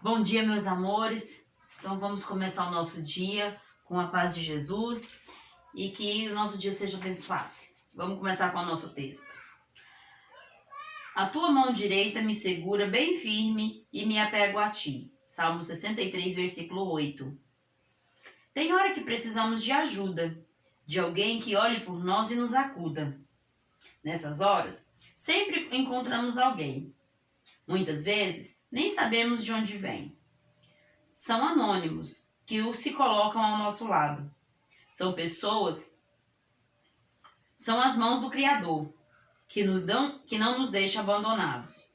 Bom dia, meus amores. Então vamos começar o nosso dia com a paz de Jesus e que o nosso dia seja abençoado. Vamos começar com o nosso texto. A tua mão direita me segura bem firme e me apego a ti. Salmo 63, versículo 8. Tem hora que precisamos de ajuda, de alguém que olhe por nós e nos acuda. Nessas horas, sempre encontramos alguém. Muitas vezes, nem sabemos de onde vem. São anônimos, que se colocam ao nosso lado. São pessoas, são as mãos do Criador, que não nos deixam abandonados.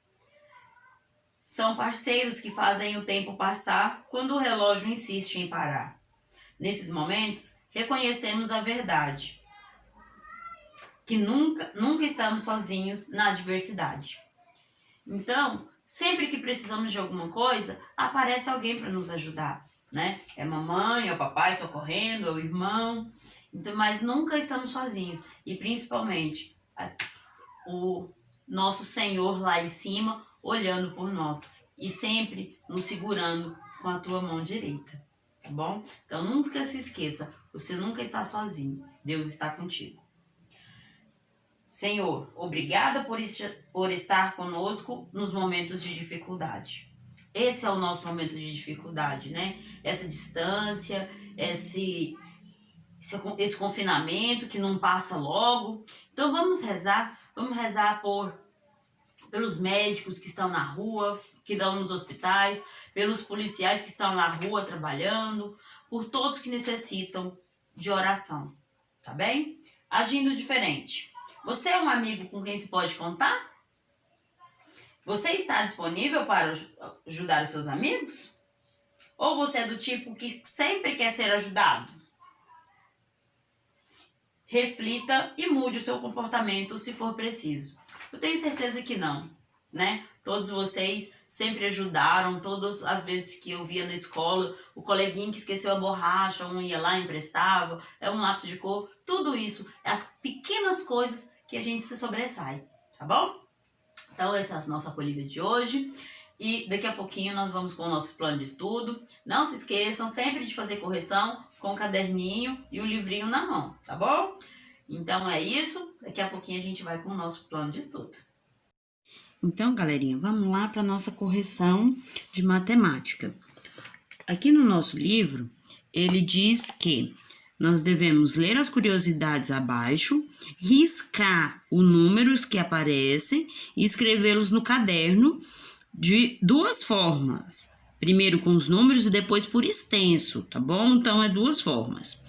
São parceiros que fazem o tempo passar quando o relógio insiste em parar. Nesses momentos, reconhecemos a verdade, que nunca estamos sozinhos na adversidade. Então, sempre que precisamos de alguma coisa, aparece alguém para nos ajudar, né? É a mamãe, é o papai socorrendo, é o irmão. Então, mas nunca estamos sozinhos. E principalmente, o nosso Senhor lá em cima, olhando por nós. E sempre nos segurando com a tua mão direita, tá bom? Então, nunca se esqueça, você nunca está sozinho. Deus está contigo. Senhor, obrigada por estar conosco nos momentos de dificuldade. Esse é o nosso momento de dificuldade, né? Essa distância, esse confinamento que não passa logo. Então vamos rezar pelos médicos que estão na rua, que estão nos hospitais, pelos policiais que estão na rua trabalhando, por todos que necessitam de oração, tá bem? Agindo diferente. Você é um amigo com quem se pode contar? Você está disponível para ajudar os seus amigos? Ou você é do tipo que sempre quer ser ajudado? Reflita e mude o seu comportamento se for preciso. Eu tenho certeza que não, né? Todos vocês sempre ajudaram, todas as vezes que eu via na escola, o coleguinha que esqueceu a borracha, um ia lá e emprestava, é um lápis de cor, tudo isso, é as pequenas coisas que a gente se sobressai, tá bom? Então essa é a nossa acolhida de hoje e daqui a pouquinho nós vamos com o nosso plano de estudo. Não se esqueçam sempre de fazer correção com o caderninho e o livrinho na mão, tá bom? Então é isso, daqui a pouquinho a gente vai com o nosso plano de estudo. Então, galerinha, vamos lá para nossa correção de matemática. Aqui no nosso livro, ele diz que nós devemos ler as curiosidades abaixo, riscar os números que aparecem e escrevê-los no caderno de duas formas. Primeiro com os números e depois por extenso, tá bom? Então, é duas formas.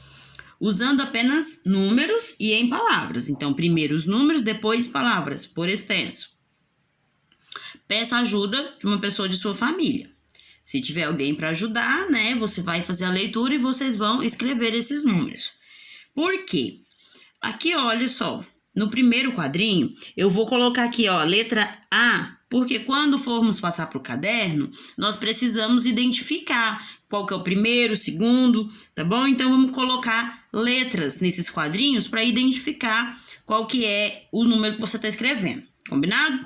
Usando apenas números e em palavras. Então, primeiro os números, depois palavras, por extenso. Peça ajuda de uma pessoa de sua família. Se tiver alguém para ajudar, né, você vai fazer a leitura e vocês vão escrever esses números. Por quê? Aqui, olha só, no primeiro quadrinho, eu vou colocar aqui, ó, letra A, porque quando formos passar para o caderno, nós precisamos identificar qual que é o primeiro, o segundo, tá bom? Então, vamos colocar letras nesses quadrinhos para identificar qual que é o número que você está escrevendo, combinado?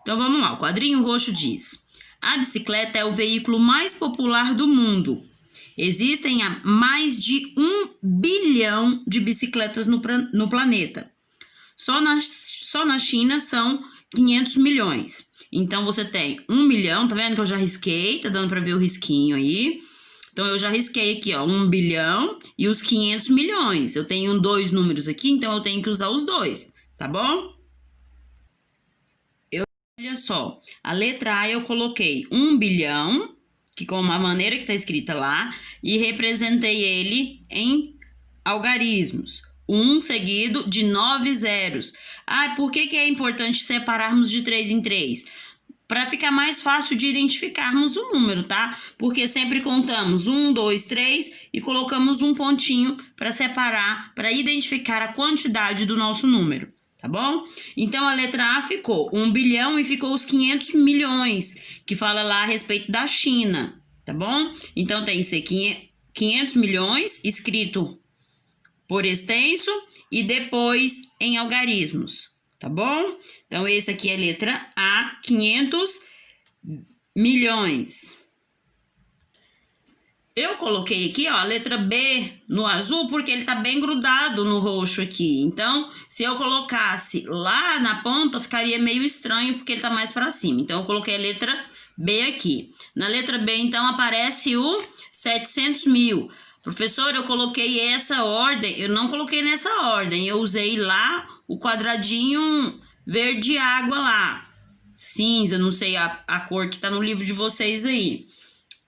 Então, vamos lá, o quadrinho roxo diz: a bicicleta é o veículo mais popular do mundo. Existem mais de 1 bilhão de bicicletas no planeta. Só na China são 500 milhões. Então, você tem 1 milhão, tá vendo que eu já risquei? Tá dando para ver o risquinho aí. Então, eu já risquei aqui, ó, 1 bilhão e os 500 milhões. Eu tenho 2 números aqui, então eu tenho que usar os dois, tá bom? Olha só, a letra A eu coloquei 1 bilhão, que com a maneira que está escrita lá, e representei ele em algarismos. 1 seguido de 9 zeros. Ah, por que é importante separarmos de 3 em 3? Para ficar mais fácil de identificarmos o número, tá? Porque sempre contamos 1, 2, 3 e colocamos um pontinho para separar, para identificar a quantidade do nosso número. Tá bom? Então, a letra A ficou 1 bilhão e ficou os 500 milhões, que fala lá a respeito da China, tá bom? Então, tem que ser 500 milhões escrito por extenso e depois em algarismos, tá bom? Então, esse aqui é a letra A, 500 milhões. Eu coloquei aqui, ó, a letra B no azul porque ele tá bem grudado no roxo aqui. Então, se eu colocasse lá na ponta, ficaria meio estranho porque ele tá mais para cima. Então, eu coloquei a letra B aqui. Na letra B, então, aparece o 700 mil. Professor, eu coloquei essa ordem, eu não coloquei nessa ordem. Eu usei lá o quadradinho verde água lá. Cinza, não sei a cor que tá no livro de vocês aí.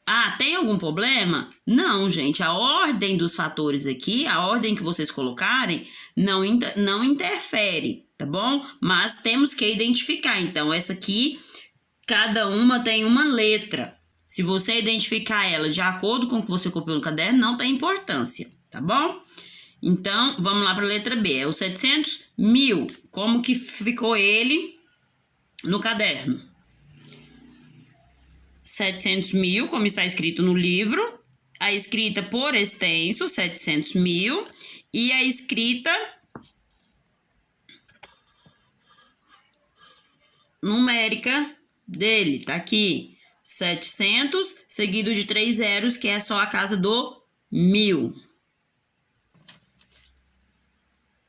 Ah, tem algum problema? Não, gente, a ordem dos fatores aqui, a ordem que vocês colocarem, não interfere, tá bom? Mas temos que identificar. Então, essa aqui, cada uma tem uma letra. Se você identificar ela de acordo com o que você copiou no caderno, não tem importância, tá bom? Então, vamos lá para a letra B. É o 700 mil. Como que ficou ele no caderno? 700 mil, como está escrito no livro, a escrita por extenso, 700 mil, e a escrita numérica dele, tá aqui, 700, seguido de 3 zeros, que é só a casa do 1000.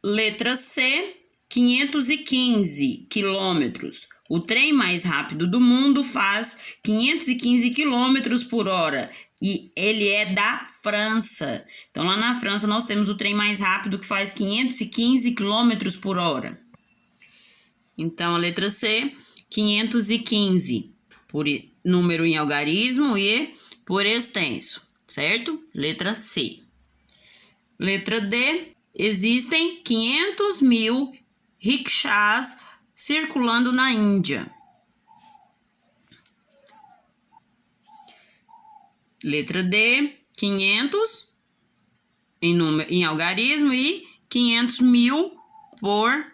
Letra C, 515 quilômetros. O trem mais rápido do mundo faz 515 quilômetros por hora e ele é da França. Então, lá na França, nós temos o trem mais rápido que faz 515 quilômetros por hora. Então, a letra C, 515, por número em algarismo e por extenso, certo? Letra C. Letra D, existem 500 mil rickshaws circulando na Índia. Letra D, 500 em algarismo e 500 mil por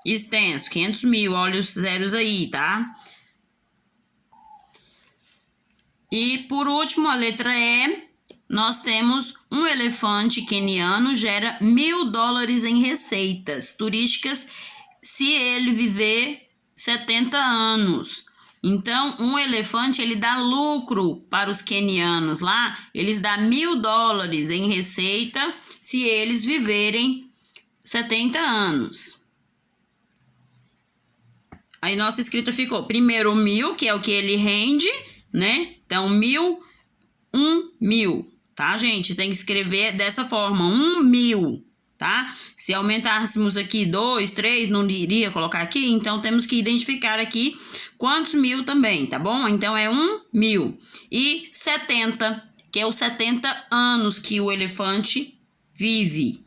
extenso. 500 mil, olha os zeros aí, tá? E por último, a letra E, nós temos um elefante queniano gera $1.000 em receitas turísticas se ele viver 70 anos. Então, um elefante, ele dá lucro para os quenianos lá, eles dão $1.000 em receita se eles viverem 70 anos. Aí nossa escrita ficou, primeiro 1.000, que é o que ele rende, né? Então, 1.000, 1.000, tá, gente? Tem que escrever dessa forma, 1.000. Tá? Se aumentássemos aqui 2, 3, não iria colocar aqui, então temos que identificar aqui quantos mil também, tá bom? Então é 1.000. E 70, que é os 70 anos que o elefante vive.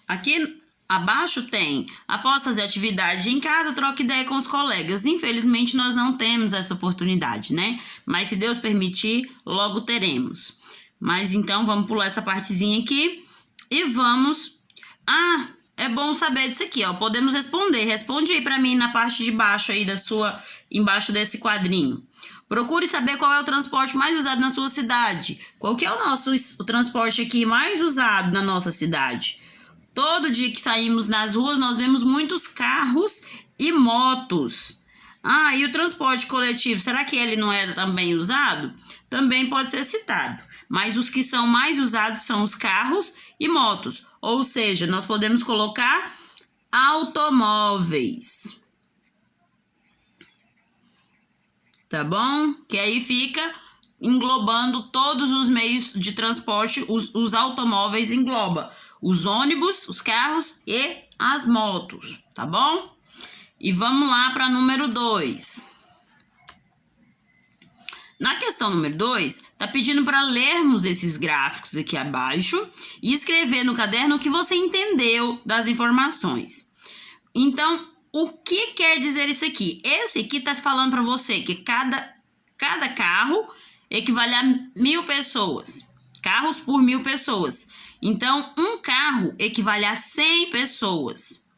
Aqui abaixo tem, após fazer atividade em casa, troque ideia com os colegas. Infelizmente nós não temos essa oportunidade, né? Mas se Deus permitir, logo teremos. Mas então, vamos pular essa partezinha aqui e vamos... Ah, é bom saber disso aqui, ó. Podemos responder. Responde aí pra mim na parte de baixo aí embaixo desse quadrinho. Procure saber qual é o transporte mais usado na sua cidade. Qual que é o transporte aqui mais usado na nossa cidade? Todo dia que saímos nas ruas, nós vemos muitos carros e motos. Ah, e o transporte coletivo, será que ele não é também usado? Também pode ser citado. Mas os que são mais usados são os carros e motos. Ou seja, nós podemos colocar automóveis. Tá bom? Que aí fica englobando todos os meios de transporte, os automóveis engloba os ônibus, os carros e as motos, tá bom? E vamos lá para número 2. Na questão número 2, tá pedindo para lermos esses gráficos aqui abaixo e escrever no caderno o que você entendeu das informações. Então, o que quer dizer isso aqui? Esse aqui tá falando para você que cada carro equivale a 1.000 pessoas. Carros por 1.000 pessoas. Então, um carro equivale a 100 pessoas.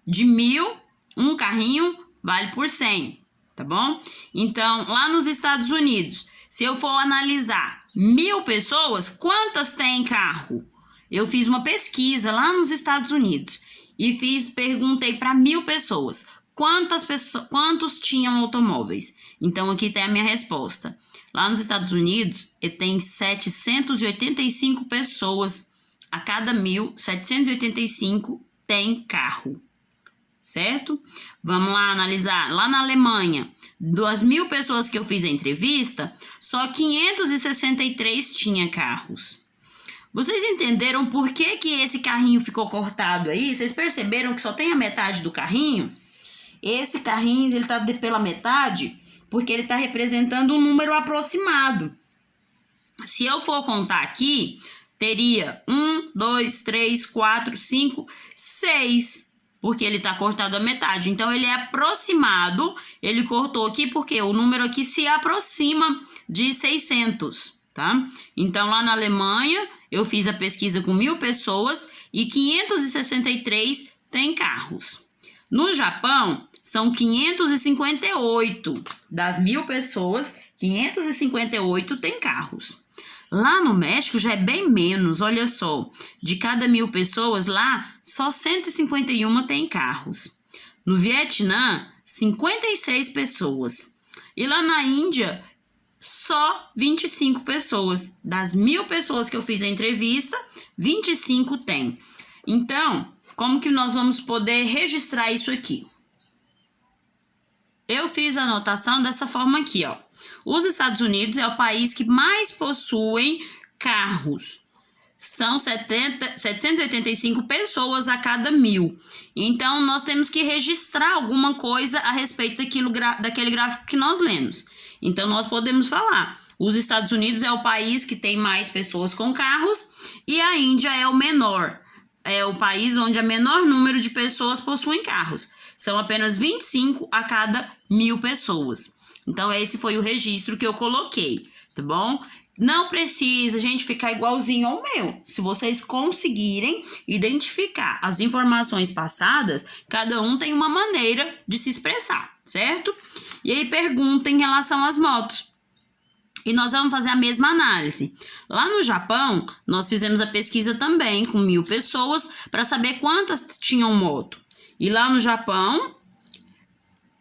De 1.000, um carrinho vale por 100. Tá bom? Então, lá nos Estados Unidos, se eu for analisar 1.000 pessoas, quantas têm carro? Eu fiz uma pesquisa lá nos Estados Unidos e perguntei para 1.000 pessoas, quantos tinham automóveis? Então, aqui tem a minha resposta. Lá nos Estados Unidos, tem 785 pessoas. A cada 1.000, 785 tem carro. Certo? Vamos lá analisar. Lá na Alemanha, das 1.000 pessoas que eu fiz a entrevista, só 563 tinha carros. Vocês entenderam por que esse carrinho ficou cortado aí? Vocês perceberam que só tem a metade do carrinho? Esse carrinho, ele tá pela metade porque ele está representando um número aproximado. Se eu for contar aqui, teria 1, 2, 3, 4, 5, 6, porque ele está cortado a metade. Então, ele é aproximado, ele cortou aqui porque o número aqui se aproxima de 600, tá? Então, lá na Alemanha, eu fiz a pesquisa com 1.000 pessoas e 563 tem carros. No Japão, são 558. Das 1.000 pessoas, 558 tem carros. Lá no México já é bem menos, olha só. De cada 1.000 pessoas lá, só 151 tem carros. No Vietnã, 56 pessoas. E lá na Índia, só 25 pessoas. Das 1.000 pessoas que eu fiz a entrevista, 25 tem. Então, como que nós vamos poder registrar isso aqui? Eu fiz a anotação dessa forma aqui, ó. Os Estados Unidos é o país que mais possuem carros. São 785 pessoas a cada 1.000. Então, nós temos que registrar alguma coisa a respeito daquele gráfico que nós lemos. Então, nós podemos falar. Os Estados Unidos é o país que tem mais pessoas com carros e a Índia é o menor. É o país onde o menor número de pessoas possuem carros. São apenas 25 a cada 1.000 pessoas. Então, esse foi o registro que eu coloquei, tá bom? Não precisa, gente, ficar igualzinho ao meu. Se vocês conseguirem identificar as informações passadas, cada um tem uma maneira de se expressar, certo? E aí, pergunta em relação às motos. E nós vamos fazer a mesma análise. Lá no Japão, nós fizemos a pesquisa também com 1.000 pessoas para saber quantas tinham moto. E lá no Japão,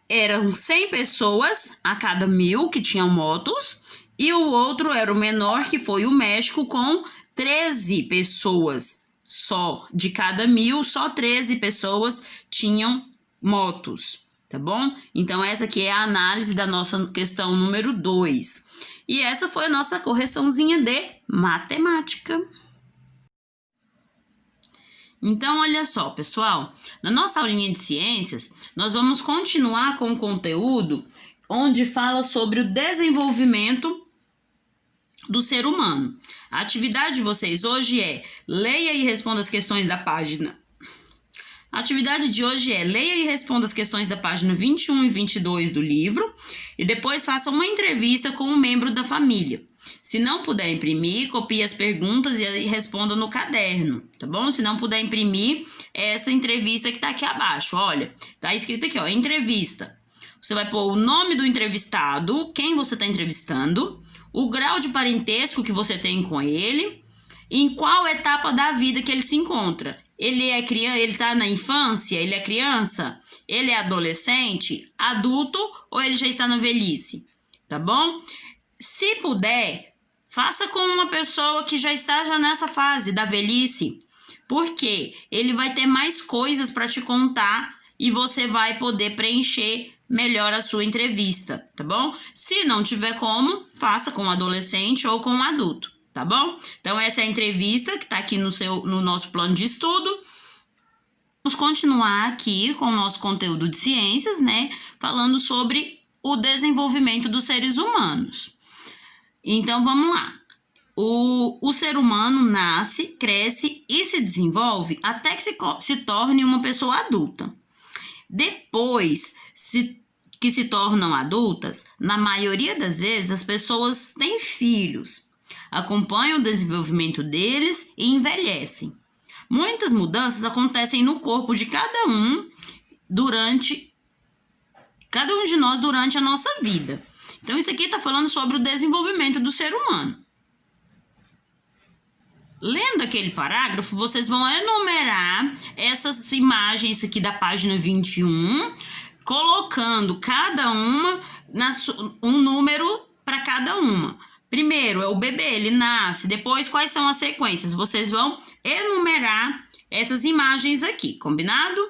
eram 100 pessoas a cada 1.000 que tinham motos. E o outro era o menor, que foi o México, com 13 pessoas só. De cada 1.000, só 13 pessoas tinham motos, tá bom? Então, essa aqui é a análise da nossa questão número 2. E essa foi a nossa correçãozinha de matemática. Então, olha só, pessoal, na nossa aulinha de ciências, nós vamos continuar com o conteúdo onde fala sobre o desenvolvimento do ser humano. A atividade de vocês hoje é leia e responda as questões da página. A atividade de hoje é leia e responda as questões da página 21 e 22 do livro e depois faça uma entrevista com um membro da família. Se não puder imprimir, copie as perguntas e responda no caderno, tá bom? Se não puder imprimir, essa entrevista que tá aqui abaixo, olha, tá escrito aqui, ó, entrevista. Você vai pôr o nome do entrevistado, quem você está entrevistando, o grau de parentesco que você tem com ele, em qual etapa da vida que ele se encontra. Ele é criança, ele está na infância, ele é criança, ele é adolescente, adulto ou ele já está na velhice, tá bom? Se puder, faça com uma pessoa que já está nessa fase da velhice, porque ele vai ter mais coisas para te contar e você vai poder preencher melhor a sua entrevista, tá bom? Se não tiver como, faça com um adolescente ou com um adulto, tá bom? Então, essa é a entrevista que está aqui no nosso plano de estudo. Vamos continuar aqui com o nosso conteúdo de ciências, né? Falando sobre o desenvolvimento dos seres humanos. Então, vamos lá. O ser humano nasce, cresce e se desenvolve até que se torne uma pessoa adulta. Depois que se tornam adultas, na maioria das vezes as pessoas têm filhos, acompanham o desenvolvimento deles e envelhecem. Muitas mudanças acontecem no corpo de cada um de nós durante a nossa vida. Então, isso aqui está falando sobre o desenvolvimento do ser humano. Lendo aquele parágrafo, vocês vão enumerar essas imagens aqui da página 21 colocando cada uma um número para cada uma. Primeiro é o bebê, ele nasce. Depois, quais são as sequências? Vocês vão enumerar essas imagens aqui, combinado?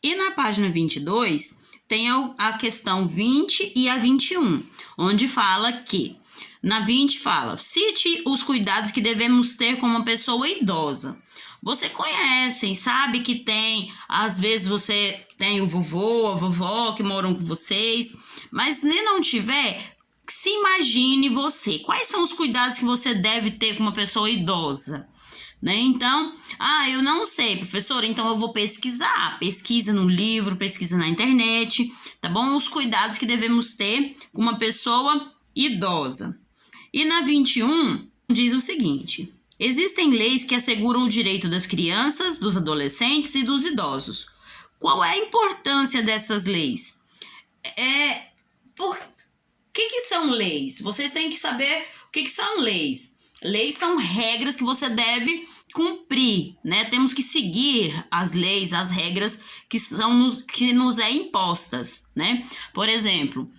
E na página 22, tem a questão 20 e a 21, onde fala que, na 20 fala, cite os cuidados que devemos ter com uma pessoa idosa. Você conhece, sabe que tem, às vezes você tem o vovô, a vovó que moram com vocês, mas se não tiver, se imagine você, quais são os cuidados que você deve ter com uma pessoa idosa? Né? Então, eu não sei, professora, então eu vou pesquisar. Pesquisa no livro, pesquisa na internet, tá bom? Os cuidados que devemos ter com uma pessoa idosa. E na 21, diz o seguinte: existem leis que asseguram o direito das crianças, dos adolescentes e dos idosos. Qual é a importância dessas leis? Por que são leis? Vocês têm que saber o que são leis. Leis são regras que você deve cumprir, né? Temos que seguir as leis, as regras que nos é impostas, né? Por exemplo,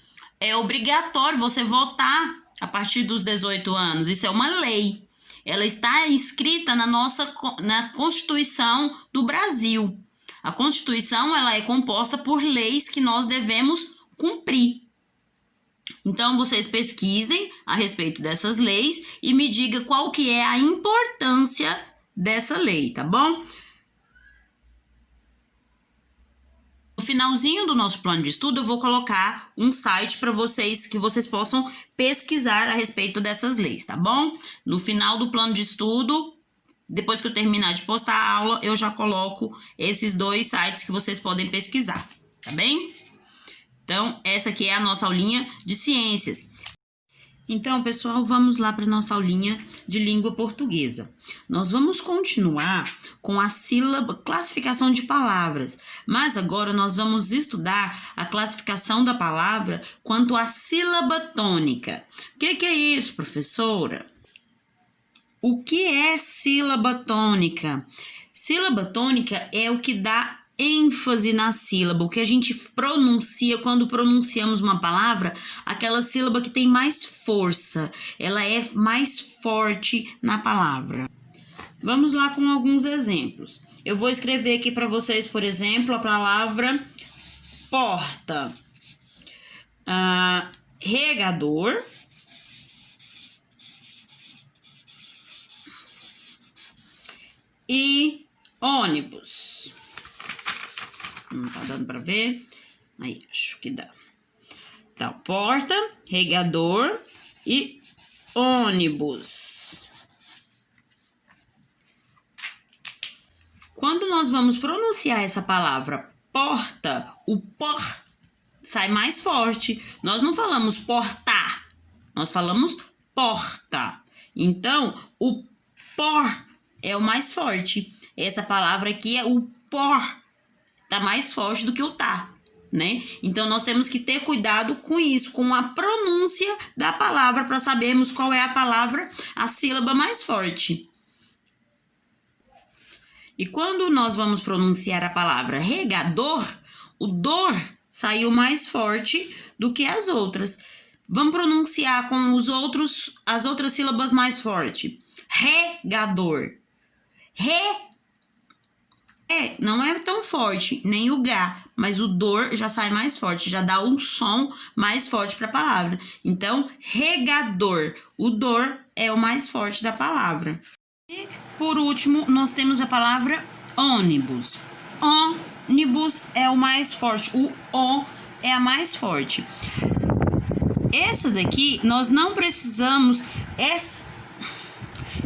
é obrigatório você votar a partir dos 18 anos. Isso é uma lei. Ela está inscrita na Constituição do Brasil. A Constituição, ela é composta por leis que nós devemos cumprir. Então, vocês pesquisem a respeito dessas leis e me diga qual que é a importância dessa lei, tá bom? No finalzinho do nosso plano de estudo, eu vou colocar um site para vocês, que vocês possam pesquisar a respeito dessas leis, tá bom? No final do plano de estudo, depois que eu terminar de postar a aula, eu já coloco esses 2 sites que vocês podem pesquisar, tá bem? Então, essa aqui é a nossa aulinha de ciências. Então, pessoal, vamos lá para a nossa aulinha de língua portuguesa. Nós vamos continuar com a classificação de palavras, mas agora nós vamos estudar a classificação da palavra quanto à sílaba tônica. O que é isso, professora? O que é sílaba tônica? Sílaba tônica é o que dá ênfase na sílaba, o que a gente pronuncia quando pronunciamos uma palavra, aquela sílaba que tem mais força, ela é mais forte na palavra. Vamos lá com alguns exemplos. Eu vou escrever aqui para vocês, por exemplo, a palavra porta, regador, e ônibus. Não tá dando para ver? Aí, acho que dá. Então, porta, regador e ônibus. Quando nós vamos pronunciar essa palavra porta, o por sai mais forte. Nós não falamos portar, nós falamos porta. Então, o por é o mais forte. Essa palavra aqui é o por. Tá mais forte do que o tá, né? Então, nós temos que ter cuidado com isso, com a pronúncia da palavra, para sabermos qual é a palavra, a sílaba mais forte. E quando nós vamos pronunciar a palavra regador, o dor saiu mais forte do que as outras. Vamos pronunciar com as outras sílabas mais fortes. Regador. Não é tão forte, nem o G, mas o dor já sai mais forte, já dá um som mais forte para a palavra. Então, regador, o dor é o mais forte da palavra. E, por último, nós temos a palavra ônibus. Ônibus é o mais forte, o O é a mais forte. Essa daqui, nós não precisamos...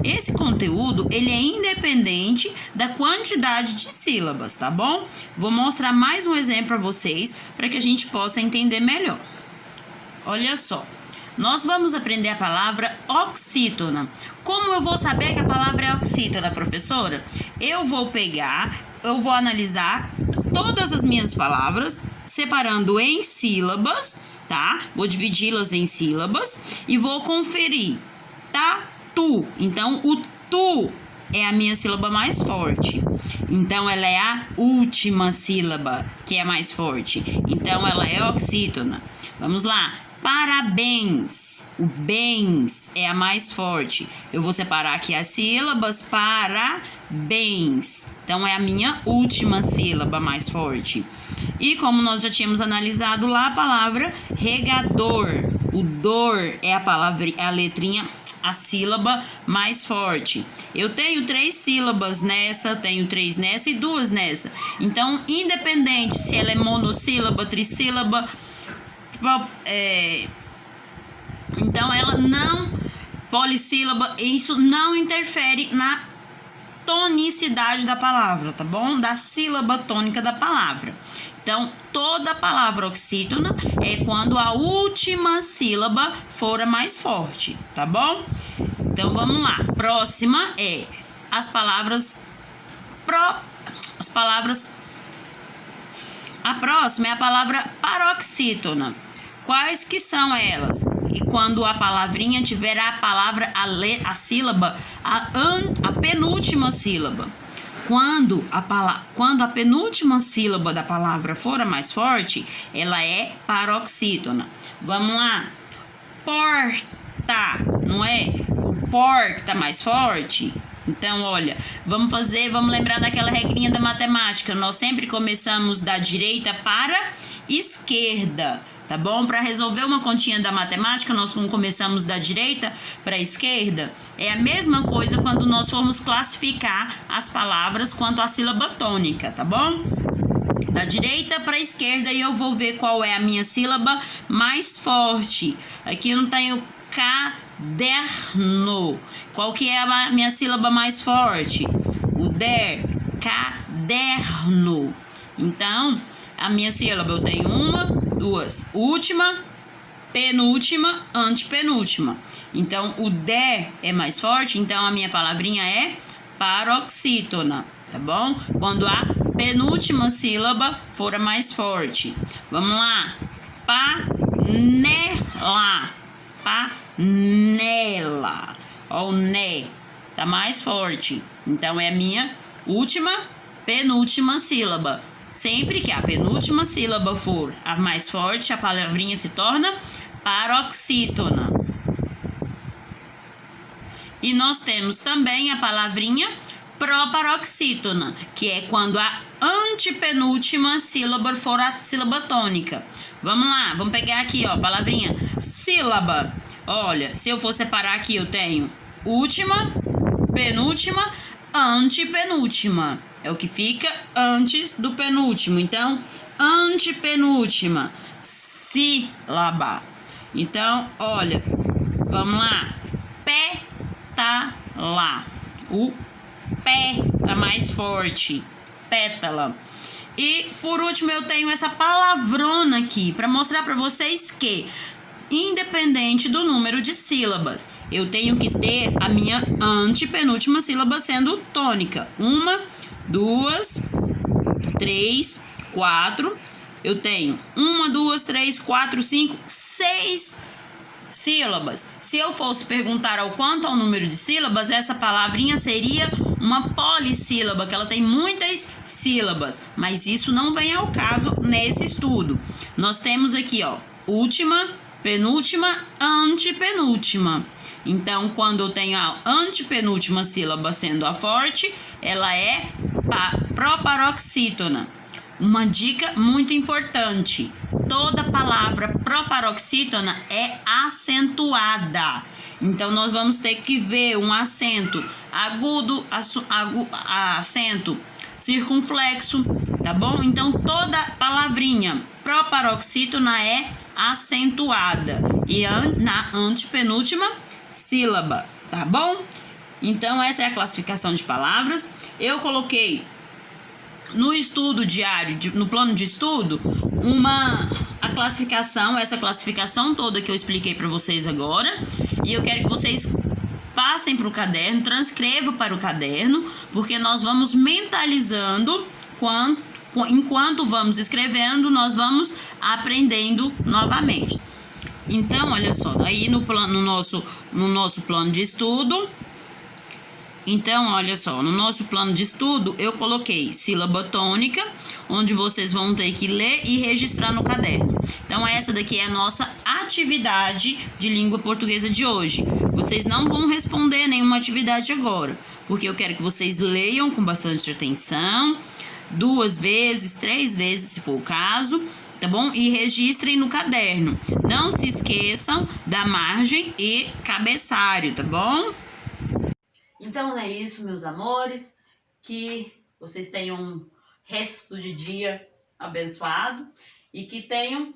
Esse conteúdo, ele é independente da quantidade de sílabas, tá bom? Vou mostrar mais um exemplo para vocês, para que a gente possa entender melhor. Olha só, nós vamos aprender a palavra oxítona. Como eu vou saber que a palavra é oxítona, professora? Eu vou analisar todas as minhas palavras, separando em sílabas, tá? Vou dividi-las em sílabas e vou conferir, tá? Tu. Então, o tu é a minha sílaba mais forte. Então, ela é a última sílaba que é mais forte. Então, ela é oxítona. Vamos lá. Parabéns. O bens é a mais forte. Eu vou separar aqui as sílabas. Parabéns. Então, é a minha última sílaba mais forte. E como nós já tínhamos analisado lá, a palavra regador. O dor é a palavra, a letrinha, a sílaba mais forte. Eu tenho 3 sílabas nessa, tenho 3 nessa e 2 nessa. Então, independente se ela é monossílaba, trissílaba, então ela não, polissílaba, isso não interfere na tonicidade da palavra, tá bom? Da sílaba tônica da palavra. Então, toda palavra oxítona é quando a última sílaba for a mais forte, tá bom? Então, vamos lá. Próxima é as palavras a próxima é a palavra paroxítona. Quais que são elas? E quando a palavrinha tiver a palavra, a sílaba, a penúltima sílaba. Quando a penúltima sílaba da palavra for a mais forte, ela é paroxítona. Vamos lá. Porta, não é? O por tá mais forte. Então, olha, vamos lembrar daquela regrinha da matemática. Nós sempre começamos da direita para esquerda, tá bom? Para resolver uma continha da matemática, nós começamos da direita para a esquerda. É a mesma coisa quando nós formos classificar as palavras quanto à sílaba tônica, tá bom? Da direita para a esquerda, e eu vou ver qual é a minha sílaba mais forte. Aqui eu não tenho caderno. Qual que é a minha sílaba mais forte? O der, caderno. Então, a minha sílaba eu tenho 1, 2, última, penúltima, antepenúltima. Então, o der é mais forte, então a minha palavrinha é paroxítona, tá bom? Quando a penúltima sílaba for a mais forte. Vamos lá. Panela. Panela. Ó, o né tá mais forte. Então, é a minha última, penúltima sílaba. Sempre que a penúltima sílaba for a mais forte, a palavrinha se torna paroxítona. E nós temos também a palavrinha proparoxítona, que é quando a antepenúltima sílaba for a sílaba tônica. Vamos lá, vamos pegar aqui, ó, palavrinha sílaba. Olha, se eu for separar aqui, eu tenho última, penúltima, antepenúltima. É o que fica antes do penúltimo. Então, antepenúltima sílaba. Então, olha, vamos lá. Pétala. O pé tá mais forte. Pétala. E, por último, eu tenho essa palavrona aqui para mostrar para vocês que, independente do número de sílabas, eu tenho que ter a minha antepenúltima sílaba sendo tônica. 1, 2, 3, 4. Eu tenho 1, 2, 3, 4, 5, 6 sílabas. Se eu fosse perguntar ao quanto ao número de sílabas, essa palavrinha seria uma polissílaba, que ela tem muitas sílabas. Mas isso não vem ao caso nesse estudo. Nós temos aqui, ó, última, penúltima, antepenúltima. Então, quando eu tenho a antepenúltima sílaba sendo a forte, ela é proparoxítona. Uma dica muito importante: toda palavra proparoxítona é acentuada. Então, nós vamos ter que ver um acento agudo, acento circunflexo, tá bom? Então, toda palavrinha proparoxítona é acentuada e na antepenúltima sílaba, tá bom? Então, essa é a classificação de palavras. Eu coloquei no estudo diário, no plano de estudo, essa classificação toda que eu expliquei para vocês agora. E eu quero que vocês passem para o caderno, transcrevam para o caderno, porque nós vamos mentalizando enquanto vamos escrevendo, nós vamos aprendendo novamente. Então, olha só, aí no nosso plano de estudo, Então, olha só, no nosso plano de estudo, eu coloquei sílaba tônica, onde vocês vão ter que ler e registrar no caderno. Então, essa daqui é a nossa atividade de língua portuguesa de hoje. Vocês não vão responder nenhuma atividade agora, porque eu quero que vocês leiam com bastante atenção, 2 vezes, 3 vezes, se for o caso, tá bom? E registrem no caderno. Não se esqueçam da margem e cabeçalho, tá bom? Então é isso, meus amores, que vocês tenham um resto de dia abençoado e que tenham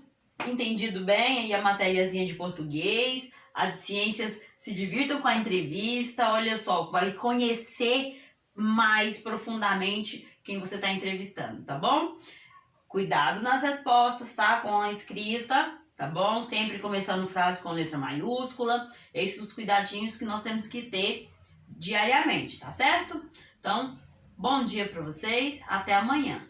entendido bem aí a matériazinha de português, a de ciências, se divirtam com a entrevista, olha só, vai conhecer mais profundamente quem você está entrevistando, tá bom? Cuidado nas respostas, tá? Com a escrita, tá bom? Sempre começando frase com letra maiúscula, esses os cuidadinhos que nós temos que ter diariamente, tá certo? Então, bom dia para vocês, até amanhã.